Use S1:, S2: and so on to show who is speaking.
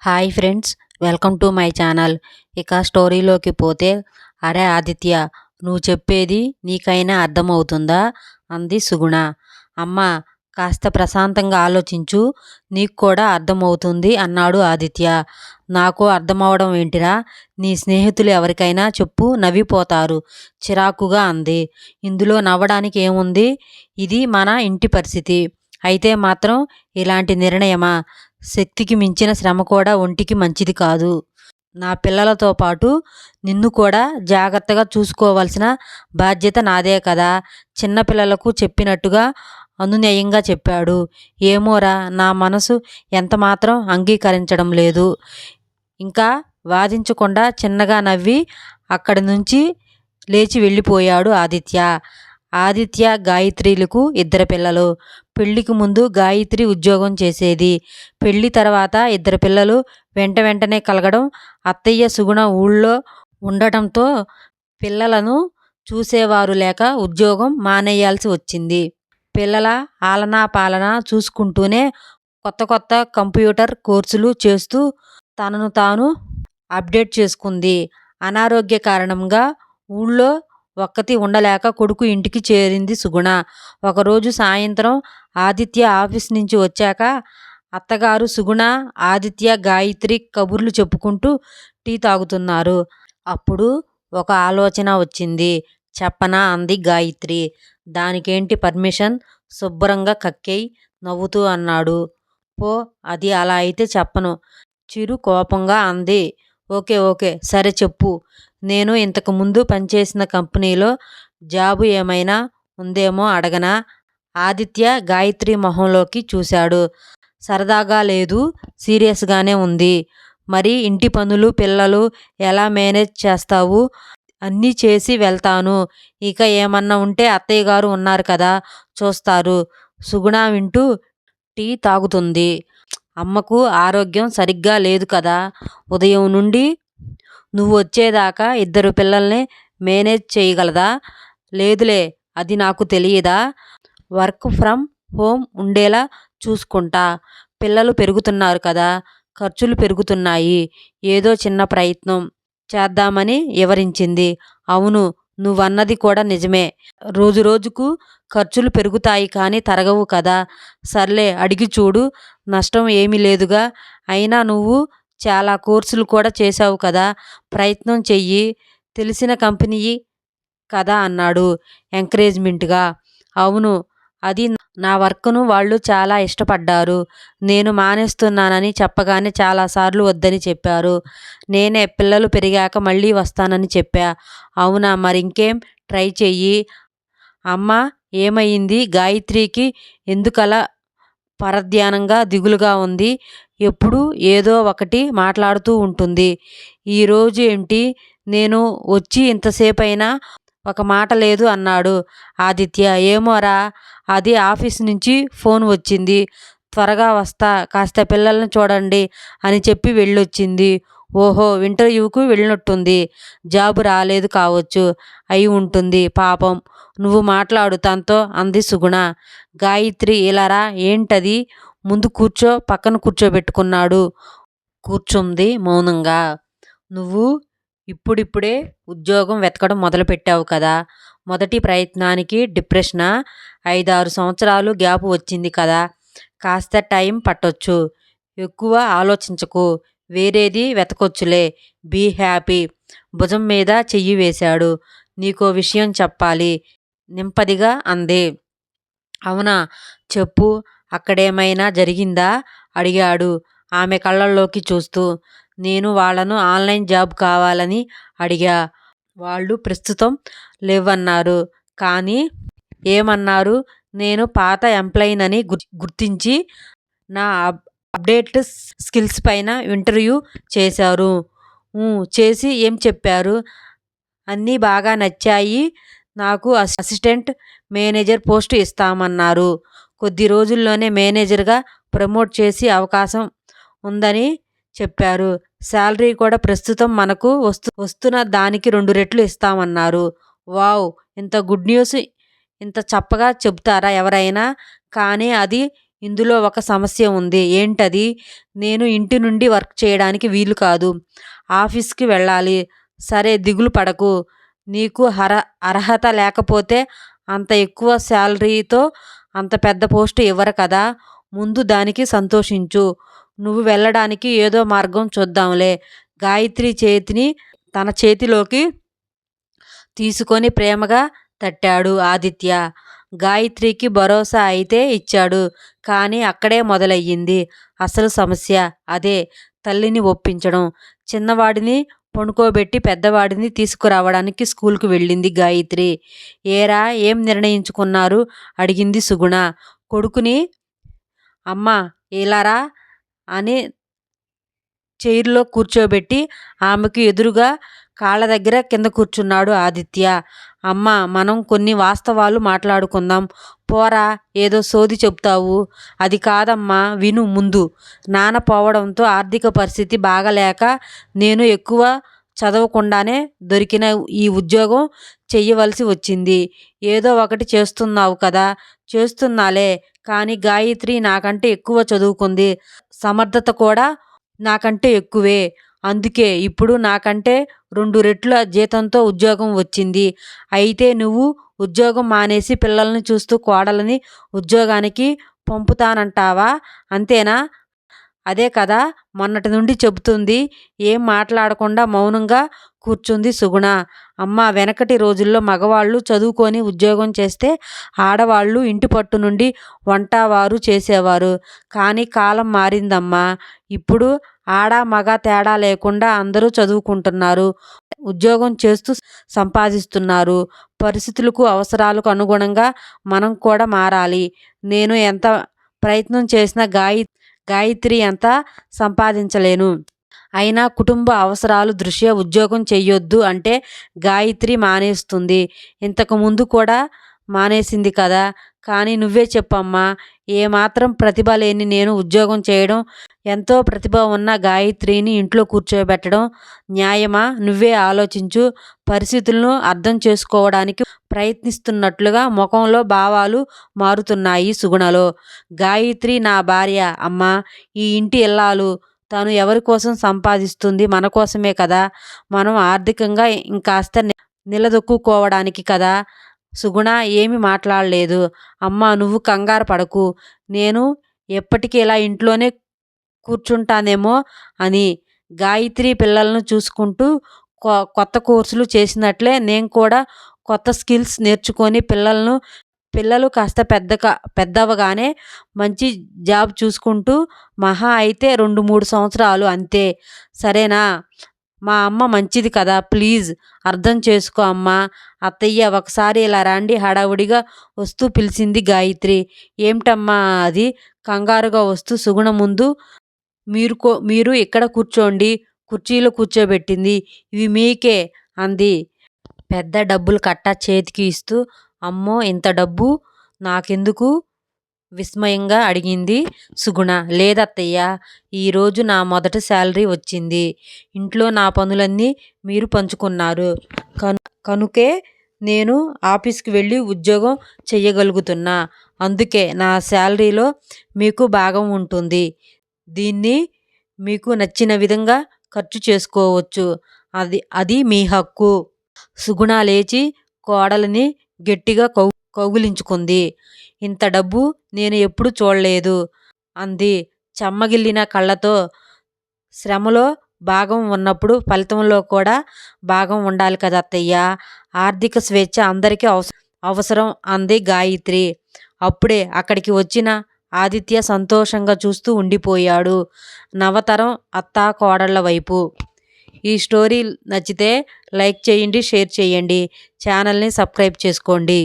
S1: Hi friends, welcome to my channel. ఇక స్టోరీలోకి పోతే, అరే ఆదిత్య, నువ్వు చెప్పేది నీకైనా అర్థమవుతుందా అంది సుగుణ. అమ్మ, కాస్త ప్రశాంతంగా ఆలోచించు, నీకు కూడా అర్థమవుతుంది అన్నాడు ఆదిత్య. నాకు అర్థమవడం ఏంటిరా, నీ స్నేహితులు ఎవరికైనా చెప్పు, నవ్విపోతారు చిరాకుగా అంది. ఇందులో నవ్వడానికి ఏముంది, ఇది మన ఇంటి పరిస్థితి. అయితే మాత్రం ఇలాంటి నిర్ణయమా? శక్తికి మించిన శ్రమ కూడా ఒంటికి మంచిది కాదు. నా పిల్లలతో పాటు నిన్ను కూడా జాగ్రత్తగా చూసుకోవాల్సిన బాధ్యత నాదే కదా. చిన్నపిల్లలకు చెప్పినట్టుగా అనునయంగా చెప్పాడు. ఏమోరా, నా మనసు ఎంతమాత్రం అంగీకరించడం లేదు. ఇంకా వాదించకుండా చిన్నగా నవ్వి అక్కడి నుంచి లేచి వెళ్ళిపోయాడు ఆదిత్య. ఆదిత్య, గాయత్రిలకు ఇద్దరు పిల్లలు. పెళ్లికి ముందు గాయత్రి ఉద్యోగం చేసేది. పెళ్లి తర్వాత ఇద్దరు పిల్లలు వెంట వెంటనే కలగడం, అత్తయ్య సుగుణ ఊళ్ళో ఉండటంతో పిల్లలను చూసేవారు లేక ఉద్యోగం మానేయాల్సి వచ్చింది. పిల్లల ఆలనా పాలన చూసుకుంటూనే కొత్త కొత్త కంప్యూటర్ కోర్సులు చేస్తూ తనను తాను అప్డేట్ చేసుకుంది. అనారోగ్య కారణంగా ఊళ్ళో ఒక్కతి ఉండలేక కొడుకు ఇంటికి చేరింది సుగుణ. ఒకరోజు సాయంత్రం ఆదిత్య ఆఫీస్ నుంచి వచ్చాక అత్తగారు సుగుణ, ఆదిత్య, గాయత్రి కబుర్లు చెప్పుకుంటూ టీ తాగుతున్నారు. అప్పుడు ఒక ఆలోచన వచ్చింది. చెప్పనా అంది గాయత్రి. దానికేంటి పర్మిషన్, శుభ్రంగా కక్కేయ్ నవ్వుతూ అన్నాడు. పో, అది అలా అయితే చెప్పను చిరు కోపంగా అంది. ఓకే ఓకే, సరే చెప్పు. నేను ఇంతకు ముందు పనిచేసిన కంపెనీలో జాబు ఏమైనా ఉందేమో అడగనా? ఆదిత్య గాయత్రి మొహంలోకి చూశాడు. సరదాగా లేదు, సీరియస్గానే ఉంది. మరి ఇంటి పనులు, పిల్లలు ఎలా మేనేజ్ చేస్తావు? అన్నీ చేసి వెళ్తాను. ఇక ఏమన్నా ఉంటే అత్తయ్య గారు ఉన్నారు కదా, చూస్తారు. సుగుణ వింటూ టీ తాగుతుంది. అమ్మకు ఆరోగ్యం సరిగ్గా లేదు కదా, ఉదయం నుండి నువ్వు వచ్చేదాకా ఇద్దరు పిల్లల్ని మేనేజ్ చేయగలదా? లేదులే, అది నాకు తెలియదా? వర్క్ ఫ్రమ్ హోమ్ ఉండేలా చూసుకుంటా. పిల్లలు పెరుగుతున్నారు కదా, ఖర్చులు పెరుగుతున్నాయి. ఏదో చిన్న ప్రయత్నం చేద్దామని వివరించింది. అవును, నువ్వన్నది కూడా నిజమే. రోజు రోజుకు ఖర్చులు పెరుగుతాయి కానీ తరగవు కదా. సర్లే, అడిగి చూడు, నష్టం ఏమీ లేదుగా. అయినా నువ్వు చాలా కోర్సులు కూడా చేశావు కదా, ప్రయత్నం చెయ్యి. తెలిసిన కంపెనీ కదా అన్నాడు ఎంకరేజ్మెంట్గా. అవును, అది నా వర్క్ను వాళ్ళు చాలా ఇష్టపడ్డారు. నేను మానేస్తున్నానని చెప్పగానే చాలాసార్లు వద్దని చెప్పారు. నేనే పిల్లలు పెరిగాక మళ్ళీ వస్తానని చెప్పా. అవునా, మరింకేం, ట్రై చెయ్యి. అమ్మ, ఏమైంది? గాయత్రికి ఎందుకలా పరధ్యానంగా దిగులుగా ఉంది? ఎప్పుడు ఏదో ఒకటి మాట్లాడుతూ ఉంటుంది. ఈరోజు ఏంటి, నేను వచ్చి ఇంతసేపైనా ఒక మాట లేదు అన్నాడు ఆదిత్య. ఏమోరా, అది ఆఫీస్ నుంచి ఫోన్ వచ్చింది. త్వరగా వస్తా, కాస్త పిల్లల్ని చూడండి అని చెప్పి వెళ్ళొచ్చింది. ఓహో, ఇంటర్వ్యూకు వెళ్ళినట్టుంది. జాబు రాలేదు కావచ్చు. అయి ఉంటుంది పాపం. నువ్వు మాట్లాడు తనతో అంది సుగుణ. గాయత్రి, ఇలారా, ఏంటది? ముందు కూర్చో, పక్కన కూర్చోబెట్టుకున్నాడు. కూర్చుంది మౌనంగా. నువ్వు ఇప్పుడిప్పుడే ఉద్యోగం వెతకడం మొదలుపెట్టావు కదా, మొదటి ప్రయత్నానికి డిప్రెషనా? 5-6 సంవత్సరాలు గ్యాప్ వచ్చింది కదా, కాస్త టైం పట్టొచ్చు. ఎక్కువ ఆలోచించకు, వేరేది వెతకొచ్చులే. Be happy. భుజం మీద చెయ్యి వేశాడు. నీకో విషయం చెప్పాలి నింపదిగా అంది. అవునా, చెప్పు. అక్కడేమైనా జరిగిందా అడిగాడు ఆమె కళ్ళల్లోకి చూస్తూ. నేను వాళ్ళను ఆన్లైన్ జాబ్ కావాలని అడిగా. వాళ్ళు ప్రస్తుతం లేవన్నారు. కానీ ఏమన్నారు? నేను పాత ఎంప్లాయీనని గుర్తించి నా అప్డేట్ స్కిల్స్ పైన ఇంటర్వ్యూ చేశారు. చేసి ఏం చెప్పారు? అన్నీ బాగా నచ్చాయి, నాకు అసిస్టెంట్ మేనేజర్ పోస్టు ఇస్తామన్నారు. కొద్ది రోజుల్లోనే మేనేజర్గా ప్రమోట్ చేసే అవకాశం ఉందని చెప్పారు. శాలరీ కూడా ప్రస్తుతం మనకు వస్తున్న దానికి 2 రెట్లు ఇస్తామన్నారు. వావ్, ఇంత గుడ్ న్యూస్ ఇంత చప్పగా చెబుతారా ఎవరైనా? కానీ అది ఇందులో ఒక సమస్య ఉంది. ఏంటది? నేను ఇంటి నుండి వర్క్ చేయడానికి వీలు కాదు. ఆఫీస్కి వెళ్ళాలి. సరే దిగులు పడకు. నీకు అర్హత లేకపోతే అంత ఎక్కువ శాలరీతో అంత పెద్ద పోస్టు ఇవ్వరు కదా. ముందు దానికి సంతోషించు. నువ్వు వెళ్ళడానికి ఏదో మార్గం చూద్దాంలే. గాయత్రి చేతిని తన చేతిలోకి తీసుకొని ప్రేమగా తట్టాడు ఆదిత్య. గాయత్రికి భరోసా అయితే ఇచ్చాడు. కానీ అక్కడే మొదలయ్యింది అసలు సమస్య. అదే తల్లిని ఒప్పించడం. చిన్నవాడిని పడుకోబెట్టి పెద్దవాడిని తీసుకురావడానికి స్కూల్కి వెళ్ళింది గాయత్రి. ఏరా ఏం నిర్ణయించుకున్నారు? అడిగింది సుగుణ. కొడుకుని అమ్మా ఇలారా అని చైర్లో కూర్చోబెట్టి ఆమెకు ఎదురుగా కాళ్ళ దగ్గర కింద కూర్చున్నాడు ఆదిత్య. అమ్మా మనం కొన్ని వాస్తవాలు మాట్లాడుకుందాం. పోరా ఏదో సోది చెప్తావు. అది కాదమ్మా విను ముందు. నాన్న పోవడంతో ఆర్థిక పరిస్థితి బాగలేక నేను ఎక్కువ చదవకుండానే దొరికిన ఈ ఉద్యోగం చెయ్యవలసి వచ్చింది. ఏదో ఒకటి చేస్తున్నావు కదా. చేస్తున్నాలే. కానీ గాయత్రి నాకంటే ఎక్కువ చదువుకుంది. సమర్థత కూడా నాకంటే ఎక్కువే. అందుకే ఇప్పుడు నాకంటే 2 రెట్ల జీతంతో ఉద్యోగం వచ్చింది. అయితే నువ్వు ఉద్యోగం మానేసి పిల్లల్ని చూస్తూ కోడలని ఉద్యోగానికి పంపుతానంటావా? అంతేనా? అదే కదా మొన్నటి నుండి చెబుతుంది. ఏం మాట్లాడకుండా మౌనంగా కూర్చుంది సుగుణ. అమ్మ వెనకటి రోజుల్లో మగవాళ్ళు చదువుకొని ఉద్యోగం చేస్తే ఆడవాళ్ళు ఇంటి పట్టు నుండి వంట వారు చేసేవారు. కానీ కాలం మారిందమ్మా. ఇప్పుడు ఆడ మగ తేడా లేకుండా అందరూ చదువుకుంటున్నారు. ఉద్యోగం చేస్తూ సంపాదిస్తున్నారు. పరిస్థితులకు అవసరాలకు అనుగుణంగా మనం కూడా మారాలి. నేను ఎంత ప్రయత్నం చేసినా గాయత్రి ఎంత సంపాదించలేను. అయినా కుటుంబ అవసరాలు దృష్ట్యా ఉద్యోగం చెయ్యొద్దు అంటే గాయత్రి మానేస్తుంది. ఇంతకుముందు కూడా మానేసింది కదా. కానీ నువ్వే చెప్పమ్మా. ఏమాత్రం ప్రతిభ లేని నేను ఉద్యోగం చేయడం, ఎంతో ప్రతిభ ఉన్న గాయత్రిని ఇంట్లో కూర్చోబెట్టడం న్యాయమా? నువ్వే ఆలోచించు. పరిస్థితులను అర్థం చేసుకోవడానికి ప్రయత్నిస్తున్నట్లుగా ముఖంలో భావాలు మారుతున్నాయి సుగుణలో. గాయత్రి నా భార్య అమ్మా. ఈ ఇంటి ఇల్లాలు. తను ఎవరి కోసం సంపాదిస్తుంది? మన కోసమే కదా. మనం ఆర్థికంగా ఇంకాస్త నిలదొక్కుకోవడానికి కదా. సుగుణ ఏమి మాట్లాడలేదు. అమ్మా నువ్వు కంగారు పడకు. నేను ఎప్పటికీ ఇలా ఇంట్లోనే కూర్చుంటానేమో అని. గాయత్రి పిల్లలను చూసుకుంటూ కొత్త కోర్సులు చేసినట్లే నేను కూడా కొత్త స్కిల్స్ నేర్చుకొని పిల్లలు కాస్త పెద్దవగానే మంచి జాబ్ చూసుకుంటూ మహా అయితే 2-3 సంవత్సరాలు అంతే. సరేనా? మా అమ్మ మంచిది కదా. ప్లీజ్ అర్థం చేసుకో అమ్మా. అత్తయ్య ఒకసారి ఇలా రండి హడావుడిగా వస్తూ పిలిచింది గాయత్రి. ఏమిటమ్మా అది? కంగారుగా వస్తూ సుగుణ ముందు మీరు ఇక్కడ కూర్చోండి కుర్చీలో కూర్చోబెట్టింది. ఇవి మీకే అంది పెద్ద డబ్బులు కట్ట చేతికి ఇస్తూ. అమ్మో ఇంత డబ్బు నాకెందుకు? విస్మయంగా అడిగింది సుగుణ. లేదత్తయ్య, ఈరోజు నా మొదటి శాలరీ వచ్చింది. ఇంట్లో నా పనులన్నీ మీరు పంచుకున్నారు కనుకే నేను ఆఫీస్కి వెళ్ళి ఉద్యోగం చెయ్యగలుగుతున్నా. అందుకే నా శాలరీలో మీకు భాగం ఉంటుంది. దీన్ని మీకు నచ్చిన విధంగా ఖర్చు చేసుకోవచ్చు. అది మీ హక్కు. సుగుణ లేచి కోడలిని గట్టిగా కౌగిలించుకుంది. ఇంత డబ్బు నేను ఎప్పుడు చూడలేదు అంది చెమ్మగిల్లిన కళ్ళతో. శ్రమలో భాగం ఉన్నప్పుడు ఫలితంలో కూడా భాగం ఉండాలి కదా అత్తయ్య. ఆర్థిక స్వేచ్ఛ అందరికీ అవసరం అంది గాయత్రి. అప్పుడే అక్కడికి వచ్చిన ఆదిత్య సంతోషంగా చూస్తూ ఉండిపోయాడు నవతరం అత్తా కోడళ్ల వైపు. ఈ స్టోరీ నచ్చితే లైక్ చేయండి, షేర్ చేయండి, ఛానల్ని సబ్స్క్రైబ్ చేసుకోండి.